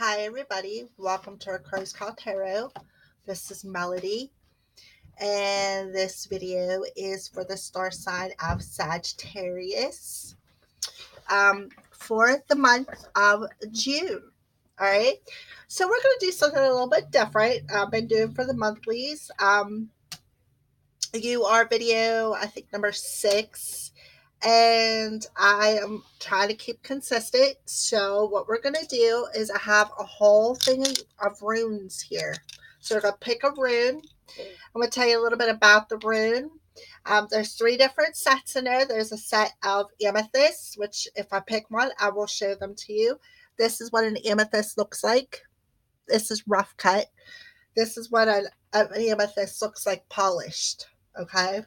Hi everybody, welcome to our Crows Call Tarot. This is Melody, and this video is for the star sign of Sagittarius for the month of June. All right, so we're going to do something a little bit different. I've been doing for the monthlies. You are video, I think, number 6. And I am trying to keep consistent. So what we're going to do is I have a whole thing of runes here. So we're going to pick a rune. I'm going to tell you a little bit about the rune. There's 3 different sets in there. There's a set of amethysts, which if I pick one, I will show them to you. This is what an amethyst looks like. This is rough cut. This is what an amethyst looks like polished. Okay.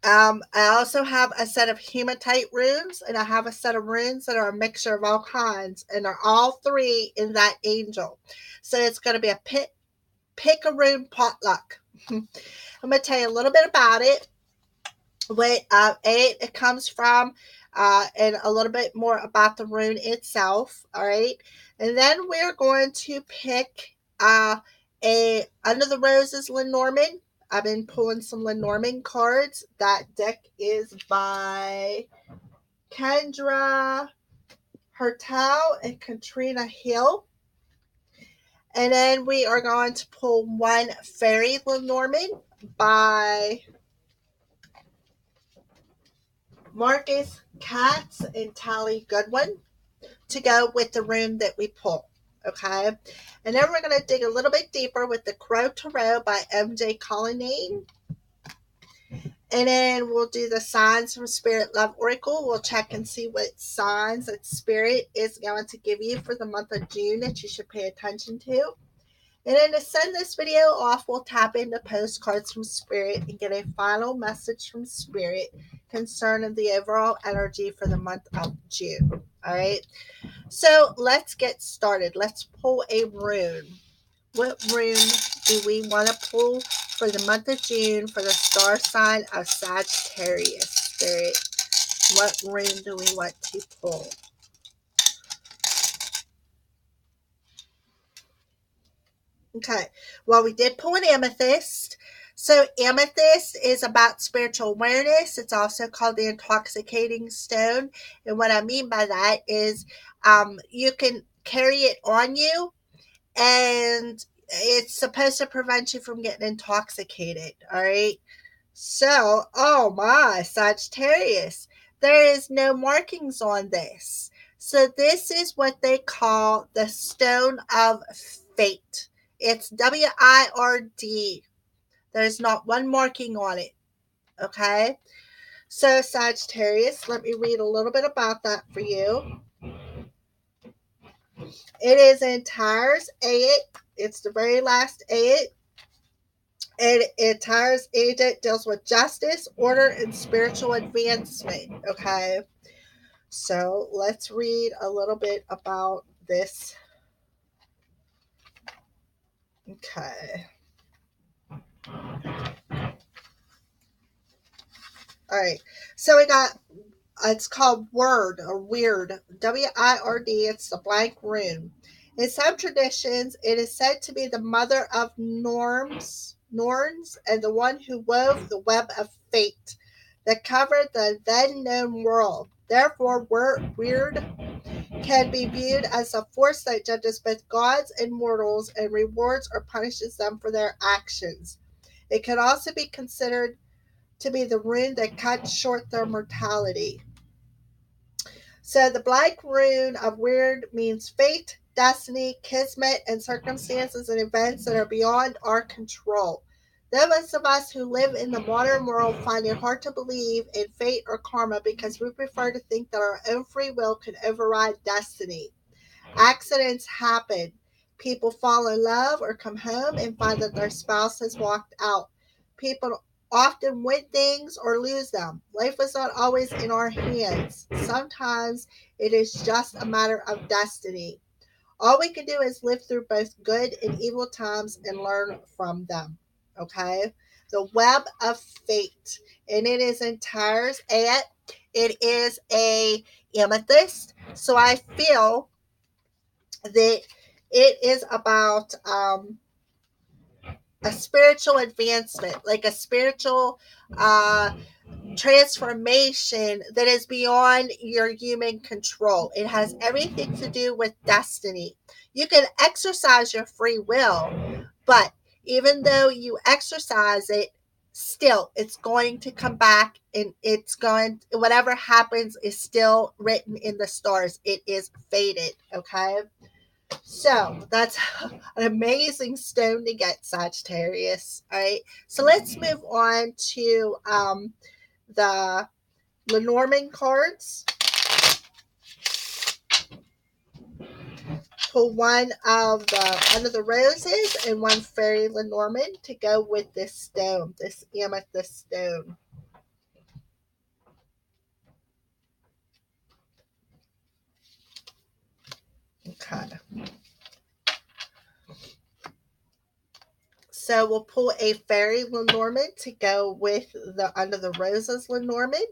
I also have a set of hematite runes, and I have a set of runes that are a mixture of all kinds, and are all 3 in that angel. So it's going to be a pick a rune potluck. I'm going to tell you a little bit about it, what it comes from, and a little bit more about the rune itself. All right, and then we're going to pick a Under the Roses Lenormand. I've been pulling some Lenormand cards. That deck is by Kendra Hertel and Katrina Hill. And then we are going to pull one Fairy Lenormand by Marcus Katz and Tally Goodwin to go with the rune that we pull. Okay. And then we're going to dig a little bit deeper with the Crow Tarot by MJ Collinane. And then we'll do the signs from Spirit Love Oracle. We'll check and see what signs that Spirit is going to give you for the month of June that you should pay attention to. And then to send this video off, we'll tap into postcards from Spirit and get a final message from Spirit concerning the overall energy for the month of June. All right. So let's get started. Let's pull a rune. What rune do we want to pull for the month of June for the star sign of Sagittarius? Spirit, what rune do we want to pull? Okay, well, we did pull an amethyst. So amethyst is about spiritual awareness. It's also called the intoxicating stone. And what I mean by that is you can carry it on you, and it's supposed to prevent you from getting intoxicated. All right. So, oh my, Sagittarius, there is no markings on this. So this is what they call the stone of fate. It's WIRD. There's not one marking on it. Okay. So Sagittarius, let me read a little bit about that for you. It is in Tyres 8. It's the very last 8. And Tyres 8 deals with justice, order, and spiritual advancement. Okay. So let's read a little bit about this. Okay. All right. So we got, it's called Word or Weird, WIRD. It's the blank rune. In some traditions, it is said to be the mother of Norns, and the one who wove the web of fate that covered the then known world. Therefore, Weird can be viewed as a force that judges both gods and mortals and rewards or punishes them for their actions. It can also be considered to be the rune that cuts short their mortality. So the blank rune of Weird means fate, destiny, kismet, and circumstances and events that are beyond our control. Those of us who live in the modern world find it hard to believe in fate or karma because we prefer to think that our own free will can override destiny. Accidents happen. People fall in love or come home and find that their spouse has walked out. People often win things or lose them. Life is not always in our hands. Sometimes it is just a matter of destiny. All we can do is live through both good and evil times and learn from them. Okay? The web of fate. And it is in Tyres 8. It is a amethyst. So I feel that it is about a spiritual advancement, like a spiritual transformation that is beyond your human control. It has everything to do with destiny. You can exercise your free will, but even though you exercise it, still it's going to come back, and it's going, whatever happens is still written in the stars. It is fated. Okay, so that's an amazing stone to get, Sagittarius. All right, so let's move on to the Lenormand cards. Pull one of the Under the Roses and one Fairy Lenormand to go with this stone, this amethyst stone. Okay. So we'll pull a Fairy Lenormand to go with the Under the Roses Lenormand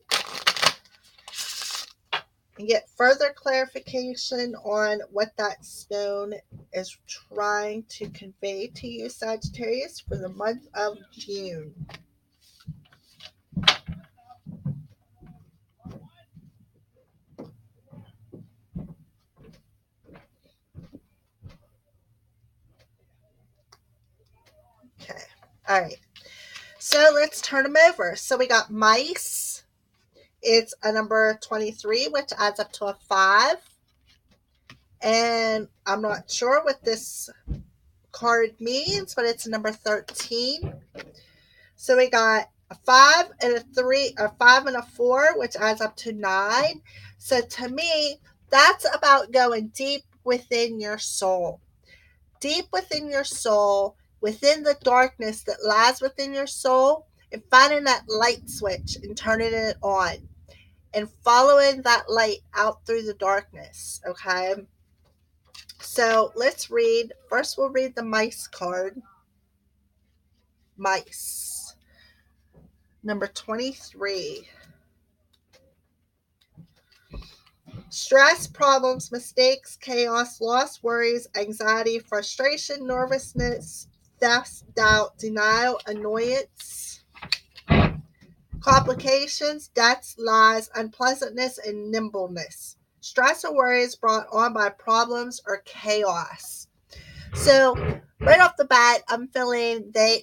and get further clarification on what that stone is trying to convey to you, Sagittarius, for the month of June. Okay. All right. So let's turn them over. So we got mice. It's a number 23, which adds up to a 5. And I'm not sure what this card means, but it's a number 13. So we got a 5 and a 3, a 5 and a 4, which adds up to 9. So to me, that's about going deep within your soul. Deep within your soul, within the darkness that lies within your soul, and finding that light switch and turning it on and following that light out through the darkness. Okay. So let's read. First, we'll read the mice card. Mice. Number 23. Stress, problems, mistakes, chaos, loss, worries, anxiety, frustration, nervousness, theft, doubt, denial, annoyance, complications, debts, lies, unpleasantness, and nimbleness. Stress or worries brought on by problems or chaos. So, right off the bat, I'm feeling that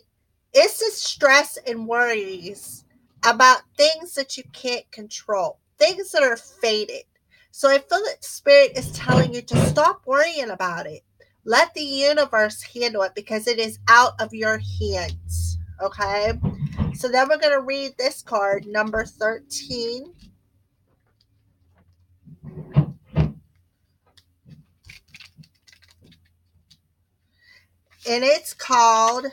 it's the stress and worries about things that you can't control, things that are fated. So, I feel that Spirit is telling you to stop worrying about it. Let the universe handle it because it is out of your hands. Okay? So, then we're going to read this card, number 13. And it's called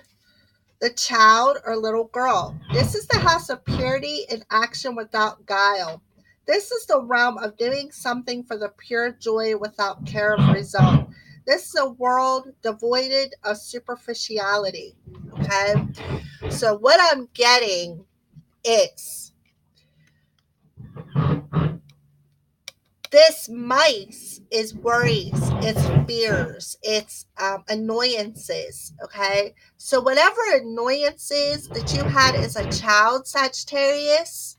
The Child or Little Girl. This is the house of purity and action without guile. This is the realm of doing something for the pure joy without care of result. This is a world devoid of superficiality. Okay? So, what I'm getting is this mice is worries, it's fears, it's annoyances. Okay, so whatever annoyances that you had as a child, Sagittarius,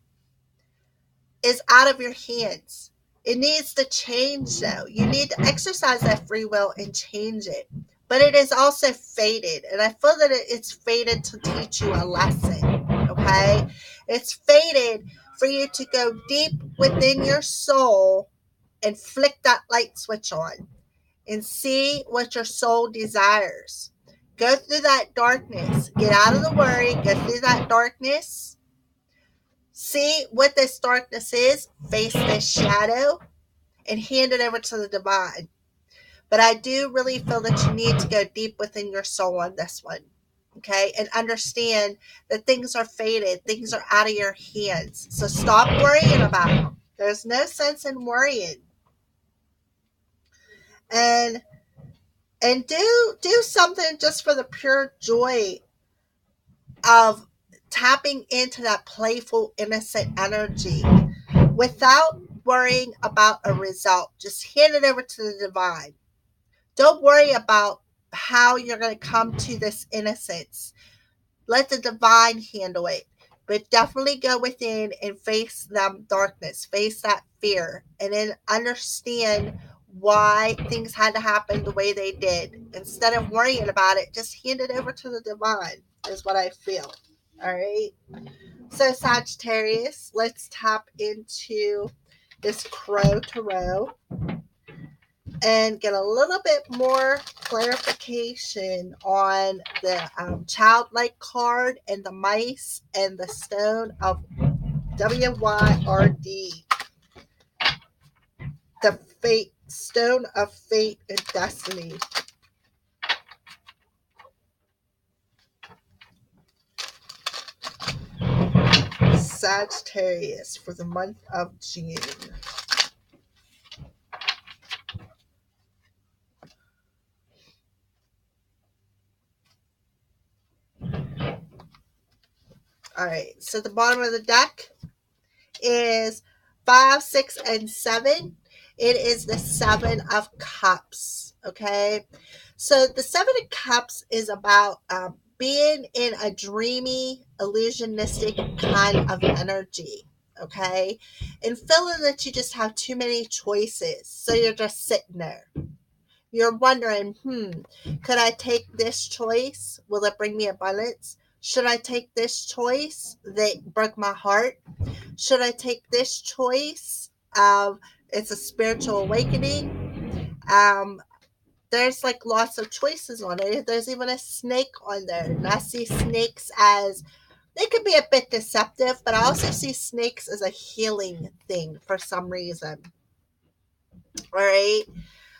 is out of your hands. It needs to change, though. You need to exercise that free will and change it. But it is also fated, and I feel that it's fated to teach you a lesson. Okay, it's fated for you to go deep within your soul and flick that light switch on and see what your soul desires. Go through that darkness. Get out of the worry. Go through that darkness. See what this darkness is. Face this shadow and hand it over to the divine. But I do really feel that you need to go deep within your soul on this one. Okay, and understand that things are fated, things are out of your hands. So stop worrying about them. There's no sense in worrying. And do something just for the pure joy of tapping into that playful, innocent energy without worrying about a result. Just hand it over to the divine. Don't worry about how you're going to come to this innocence. Let the divine handle it. But definitely go within and face that darkness, face that fear, and then understand why things had to happen the way they did. Instead of worrying about it, just hand it over to the divine, is what I feel. All right. So, Sagittarius, let's tap into this Crow Tarot and get a little bit more clarification on the childlike card and the mice and the stone of WYRD, the fate stone of fate and destiny. Sagittarius for the month of June. All right, so the bottom of the deck is 5, 6, and 7. It is the Seven of Cups. Okay. So the Seven of Cups is about being in a dreamy, illusionistic kind of energy. Okay. And feeling that you just have too many choices. So you're just sitting there. You're wondering, could I take this choice? Will it bring me abundance? Should I take this choice that broke my heart? Should I take this choice? It's a spiritual awakening. There's like lots of choices on it. There's even a snake on there. And I see snakes as they could be a bit deceptive, but I also see snakes as a healing thing for some reason. All right.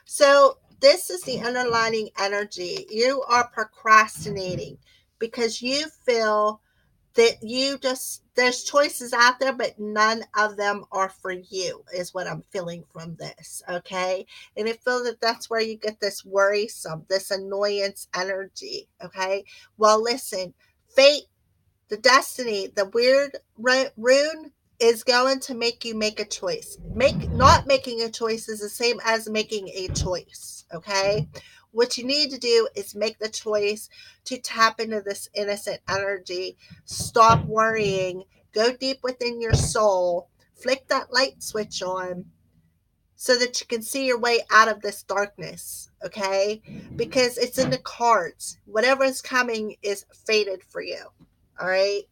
So this is the underlining energy. You are procrastinating because you feel that there's choices out there, but none of them are for you, is what I'm feeling from this. Okay. And I feel that that's where you get this worrisome, this annoyance energy. Okay. Well, listen, fate, the destiny, the weird rune is going to make you make a choice. Not making a choice is the same as making a choice. Okay. What you need to do is make the choice to tap into this innocent energy. Stop worrying. Go deep within your soul. Flick that light switch on so that you can see your way out of this darkness. Okay. Because it's in the cards. Whatever is coming is fated for you. All right.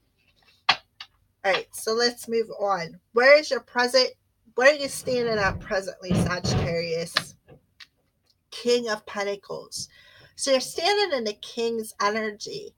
All right, so let's move on. Where is your present? Where are you standing at presently, Sagittarius? King of Pentacles. So you're standing in the King's energy.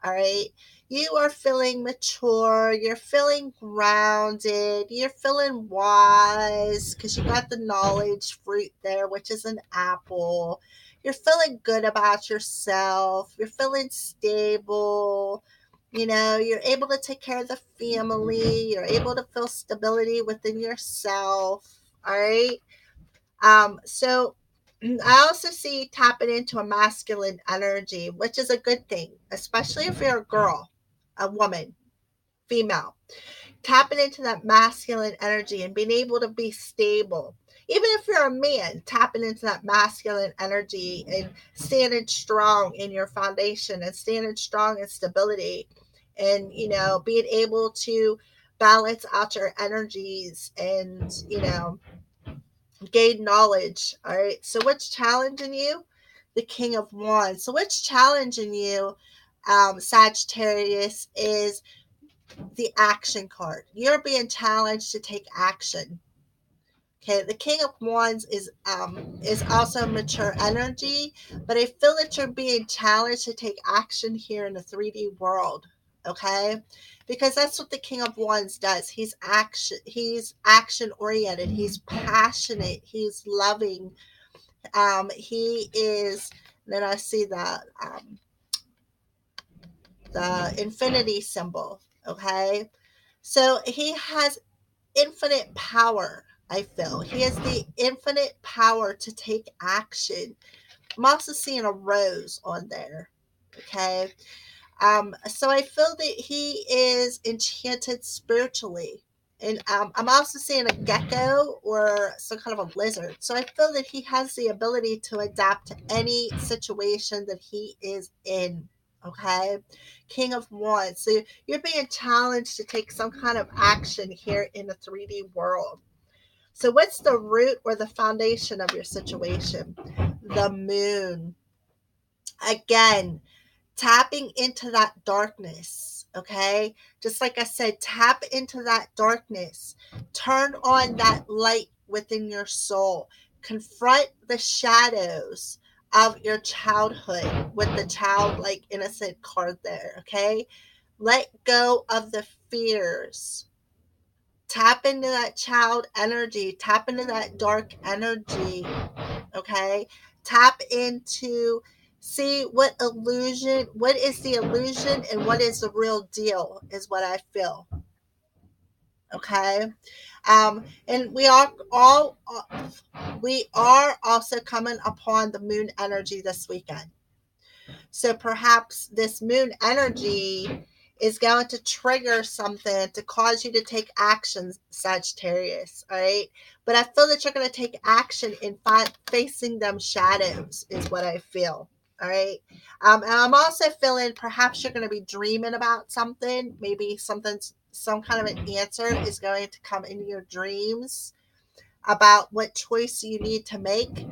All right. You are feeling mature. You're feeling grounded. You're feeling wise because you got the knowledge fruit there, which is an apple. You're feeling good about yourself. You're feeling stable. You're able to take care of the family. You're able to feel stability within yourself. All right. So I also see tapping into a masculine energy, which is a good thing, especially if you're a girl, a woman, female. Tapping into that masculine energy and being able to be stable. Even if you're a man, tapping into that masculine energy and standing strong in your foundation and standing strong in stability and, being able to balance out your energies and, gain knowledge. All right. So what's challenging you? The King of Wands. So what's challenging you, Sagittarius, is the action card. You're being challenged to take action. Okay, the King of Wands is also mature energy, but I feel that you're being challenged to take action here in the 3D world. Okay, because that's what the King of Wands does. He's action oriented. He's passionate. He's loving. He is. Then I see the infinity symbol. Okay, so he has infinite power. I feel he has the infinite power to take action. I'm also seeing a rose on there. Okay. So I feel that he is enchanted spiritually And I'm also seeing a gecko or some kind of a lizard. So I feel that he has the ability to adapt to any situation that he is in. Okay. King of Wands. So you're being challenged to take some kind of action here in the 3D world. So what's the root or the foundation of your situation? The moon. Again, tapping into that darkness. Okay. Just like I said, tap into that darkness. Turn on that light within your soul. Confront the shadows of your childhood with the childlike innocent card there. Okay. Let go of the fears. Tap into that child energy. Tap into that dark energy. Okay. Tap into, see what is the illusion and what is the real deal, is what I feel. Okay. And we are also coming upon the moon energy this weekend. So perhaps this moon energy is going to trigger something to cause you to take action, Sagittarius. All right. But I feel that you're going to take action in facing them shadows, is what I feel. All right. And I'm also feeling perhaps you're going to be dreaming about something. Maybe some kind of an answer is going to come in your dreams about what choice you need to make,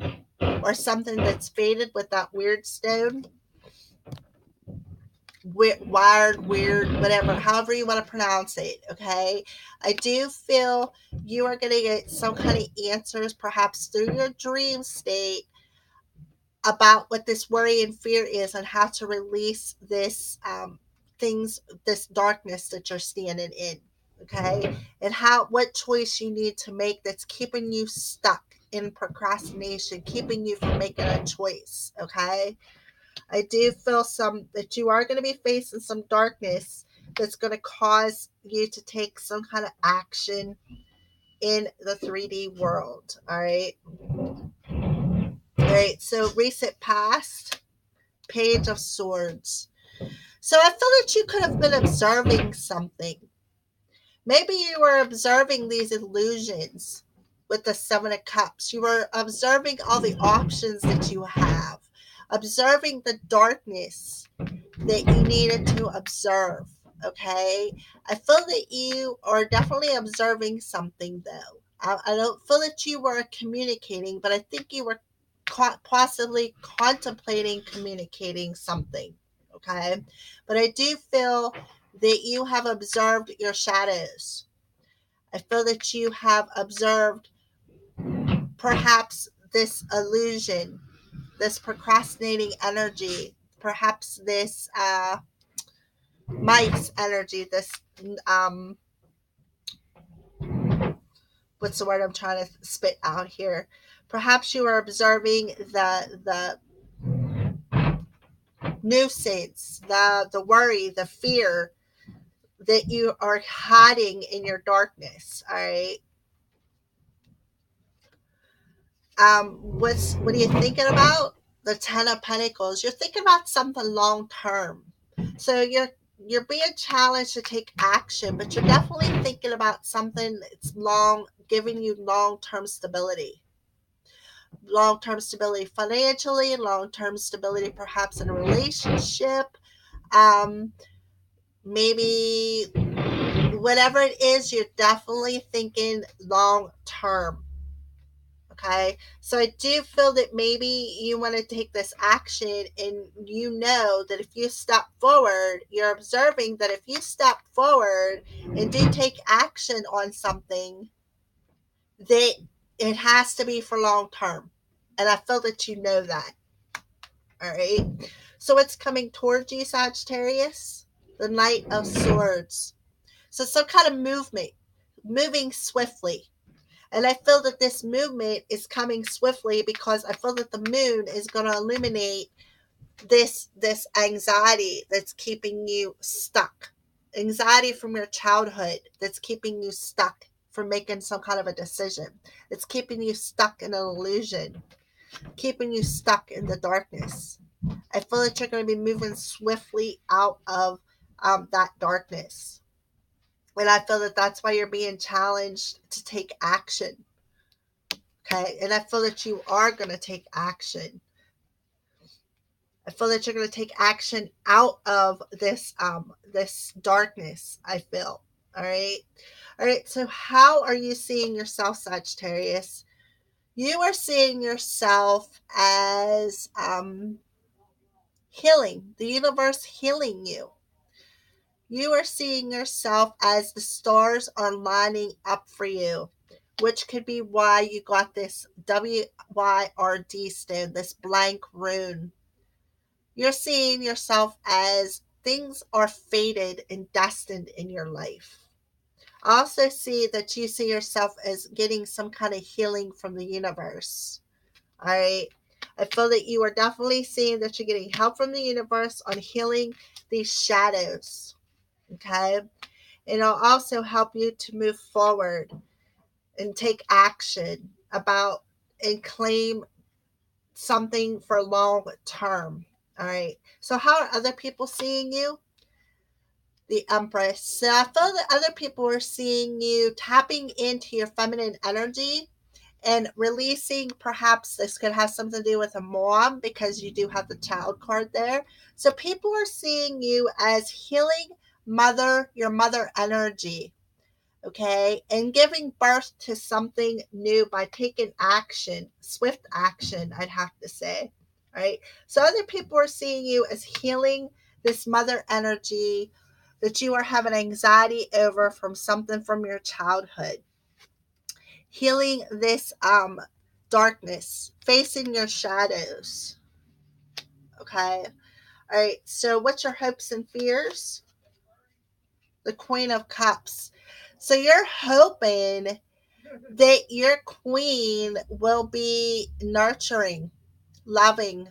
or something that's faded with that weird stone. Wired, weird, whatever, however you want to pronounce it. Okay. I do feel you are going to get some kind of answers, perhaps through your dream state, about what this worry and fear is and how to release this this darkness that you're standing in. Okay. And what choice you need to make that's keeping you stuck in procrastination, keeping you from making a choice. Okay. I do feel that you are going to be facing some darkness that's going to cause you to take some kind of action in the 3D world. All right. All right. So recent past, Page of Swords. So I feel that you could have been observing something. Maybe you were observing these illusions with the Seven of Cups. You were observing all the options that you have, observing the darkness that you needed to observe. Okay. I feel that you are definitely observing something, though. I don't feel that you were communicating, but I think you were possibly contemplating communicating something. Okay. But I do feel that you have observed your shadows. I feel that you have observed perhaps this illusion, this procrastinating energy, perhaps this Mike's energy, this what's the word I'm trying to spit out here? Perhaps you are observing the nuisance, the worry, the fear that you are hiding in your darkness. All right. What are you thinking about? The Ten of Pentacles. You're thinking about something long term. So you're being challenged to take action, but you're definitely thinking about something that's giving you long-term stability. Long-term stability financially, long-term stability perhaps in a relationship. Maybe whatever it is, you're definitely thinking long-term. Okay. So I do feel that maybe you want to take this action, and you know that if you step forward, you're observing that if you step forward and do take action on something, that it has to be for long term. And I feel that you know that. All right. So it's coming towards you, Sagittarius, the Knight of Swords. So some kind of moving swiftly. And I feel that this movement is coming swiftly because I feel that the moon is going to illuminate this anxiety that's keeping you stuck. Anxiety from your childhood that's keeping you stuck from making some kind of a decision. It's keeping you stuck in an illusion, keeping you stuck in the darkness. I feel that you're going to be moving swiftly out of that darkness. And I feel that that's why you're being challenged to take action. Okay. And I feel that you are going to take action. I feel that you're going to take action out of this darkness, I feel. All right. All right. So how are you seeing yourself, Sagittarius? You are seeing yourself as healing, the universe healing you. You are seeing yourself as the stars are lining up for you, which could be why you got this WYRD stone, this blank rune. You're seeing yourself as things are fated and destined in your life. I also see that you see yourself as getting some kind of healing from the universe. All right. I feel that you are definitely seeing that you're getting help from the universe on healing these shadows. Okay. It'll also help you to move forward and take action about and claim something for long term. All right. So, how are other people seeing you? The Empress. So, I feel that other people are seeing you tapping into your feminine energy and releasing. Perhaps this could have something to do with a mom because you do have the child card there. So, people are seeing you as healing your mother energy. Okay, and giving birth to something new by taking action, swift action, I'd have to say. Right. So other people are seeing you as healing this mother energy that you are having anxiety over from something from your childhood, healing this darkness, facing your shadows. Okay. All right. So what's your hopes and fears? The Queen of Cups. So you're hoping that your queen will be nurturing, loving.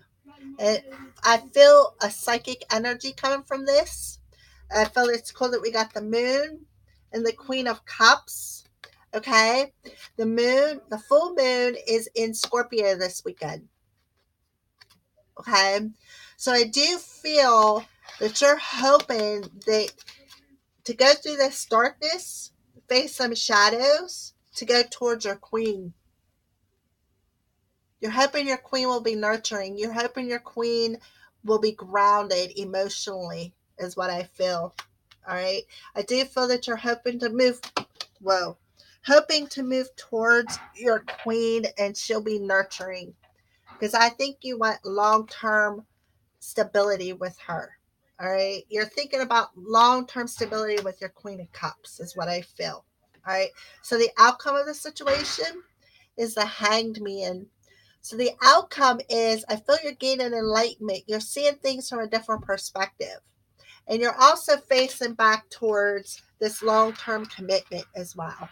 And I feel a psychic energy coming from this. I feel it's cool that we got the moon and the Queen of Cups. Okay. The full moon is in Scorpio this weekend. Okay. So I do feel that you're hoping that to go through this darkness, face some shadows, to go towards your queen. You're hoping your queen will be nurturing. You're hoping your queen will be grounded emotionally, is what I feel. All right. I do feel that you're hoping to move towards your queen and she'll be nurturing because I think you want long term stability with her. All right. You're thinking about long term stability with your Queen of Cups, is what I feel. All right. So the outcome of the situation is the Hanged Man. So the outcome is I feel you're gaining enlightenment. You're seeing things from a different perspective. And you're also facing back towards this long term commitment as well.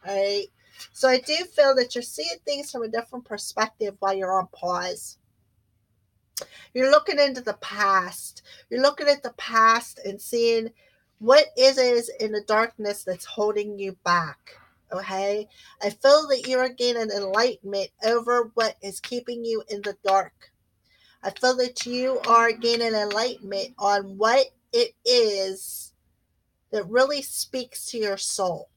All right. So I do feel that you're seeing things from a different perspective while you're on pause. You're looking into the past. You're looking at the past and seeing what it is in the darkness that's holding you back. Okay. I feel that you are gaining enlightenment over what is keeping you in the dark. I feel that you are gaining enlightenment on what it is that really speaks to your soul.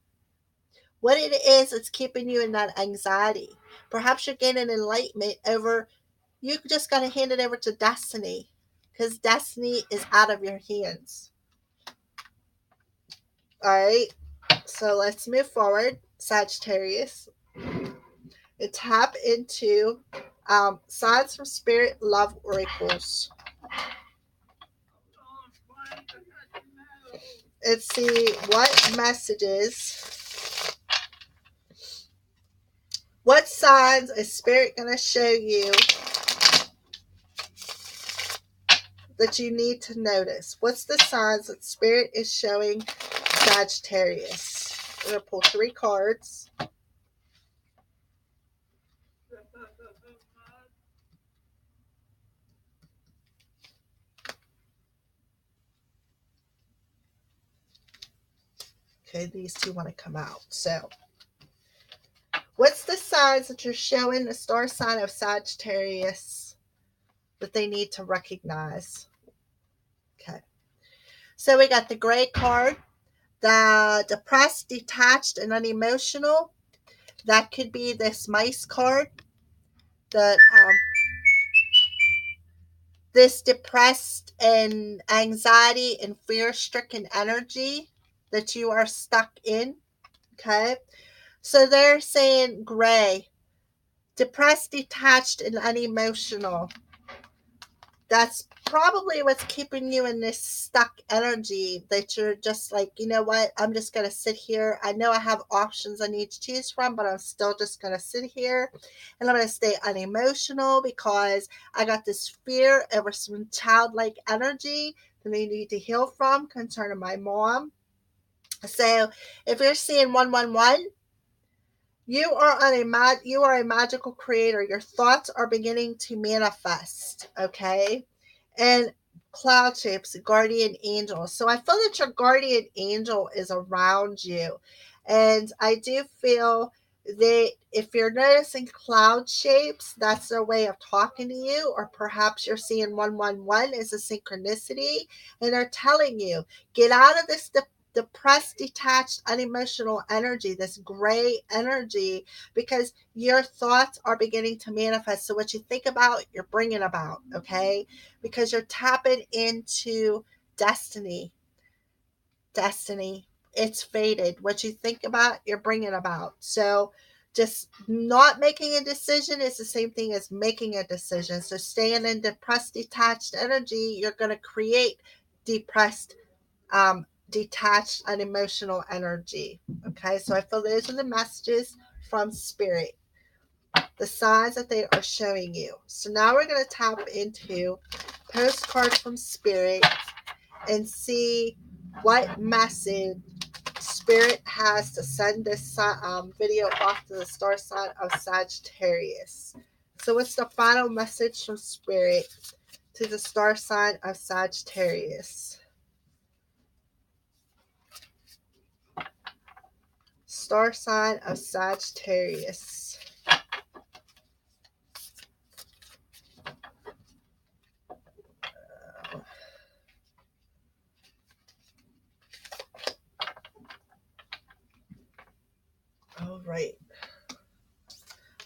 What it is that's keeping you in that anxiety. Perhaps you're gaining enlightenment over you just got to hand it over to destiny because destiny is out of your hands. All right. So let's move forward, Sagittarius, and tap into signs from spirit love oracles. Let's see what messages, what signs is spirit going to show you that you need to notice. What's the signs that spirit is showing Sagittarius? I'm going to pull 3 cards. Okay, these 2 want to come out. So, what's the signs that you're showing the star sign of Sagittarius that they need to recognize? Okay. So we got the gray card, The depressed, detached, and unemotional, that could be this mice card. The This depressed and anxiety and fear-stricken energy that you are stuck in. Okay, so they're saying gray, depressed, detached, and unemotional. That's probably what's keeping you in this stuck energy, that you're just like, you know what, I'm just going to sit here. I know I have options I need to choose from, but I'm still just going to sit here and I'm going to stay unemotional because I got this fear over some childlike energy that I need to heal from concerning my mom. So if you're seeing 111, you are a magical creator. Your thoughts are beginning to manifest, okay? And cloud shapes, guardian angel. So I feel that your guardian angel is around you. And I do feel that if you're noticing cloud shapes, that's their way of talking to you, or perhaps you're seeing 111 as a synchronicity, and they're telling you, get out of this depressed, detached, unemotional energy, this gray energy, because your thoughts are beginning to manifest. So what you think about, you're bringing about, okay? Because you're tapping into destiny. Destiny. It's fated. What you think about, you're bringing about. So just not making a decision is the same thing as making a decision. So staying in depressed, detached energy, you're going to create depressed, detached, unemotional energy. Okay, so I feel those are the messages from spirit, the signs that they are showing you. So now we're going to tap into postcards from spirit and see what message spirit has to send this video off to the star sign of Sagittarius. So what's the final message from spirit to the star sign of Sagittarius? Star sign of Sagittarius. All right.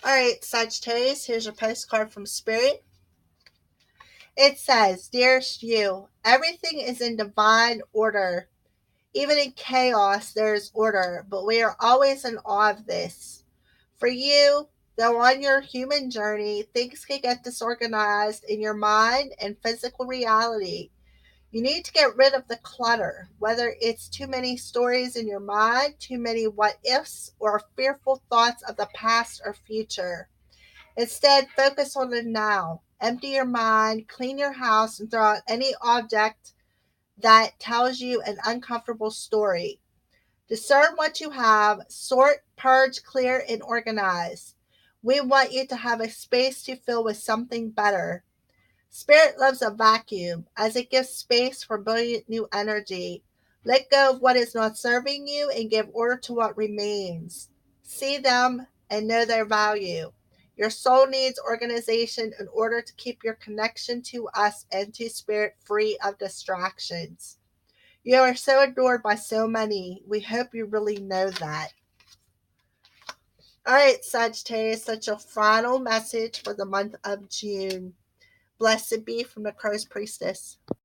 All right, Sagittarius, here's your postcard from Spirit. It says, Dearest you, everything is in divine order. Even in chaos, there is order, but we are always in awe of this. For you, though on your human journey, things can get disorganized in your mind and physical reality. You need to get rid of the clutter, whether it's too many stories in your mind, too many what ifs, or fearful thoughts of the past or future. Instead, focus on the now. Empty your mind, clean your house, and throw out any object that tells you an uncomfortable story. Discern what you have, sort, purge, clear, and organize. We want you to have a space to fill with something better. Spirit loves a vacuum as it gives space for brilliant new energy. Let go of what is not serving you and give order to what remains. See them and know their value. Your soul needs organization in order to keep your connection to us and to spirit free of distractions. You are so adored by so many. We hope you really know that. All right, Sagittarius, that's your final message for the month of June. Blessed be from the Crow's Priestess.